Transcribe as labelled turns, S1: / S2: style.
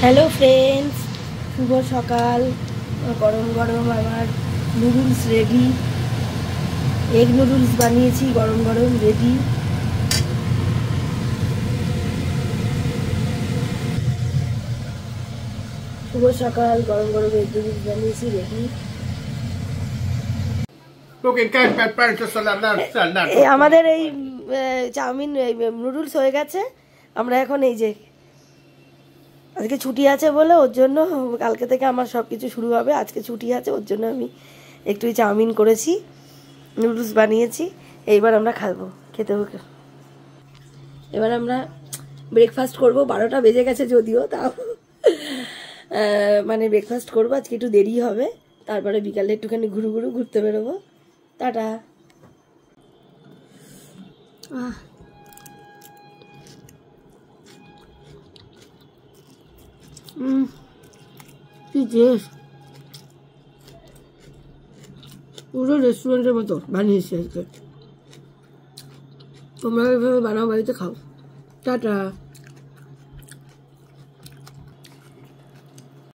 S1: Hello friends, শুভ সকাল। গরম গরম আমার নুডলস রেডি। এগ নুডলস বানিয়েছি, গরম গরম রেডি। শুভ সকাল, গরম গরম এগ নুডলস বানিয়েছি, রেডি। আমাদের এই চাউমিন নুডলস হয়ে গেছে। আমরা এখন এই যে আজকে ছুটি আছে বলে ওর জন্য, কালকে থেকে আমার সব কিছু শুরু হবে। আজকে ছুটি আছে, ওর জন্য আমি একটু চাউমিন করেছি, নুডলস বানিয়েছি। এইবার আমরা খাবো, খেতে হবে। এবার আমরা ব্রেকফাস্ট করবো। 12টা বেজে গেছে যদিও, তাও মানে ব্রেকফাস্ট করবো। আজকে একটু দেরি হবে, তারপরে বিকালে একটুখানি ঘুরতে বেরোবো। টাটা। কি টেস্ট, পুরো রেস্টুরেন্টের মতো বানিয়েছি আজকে। তোমরা এভাবে বানাও, বাড়িতে খাও। টাটা।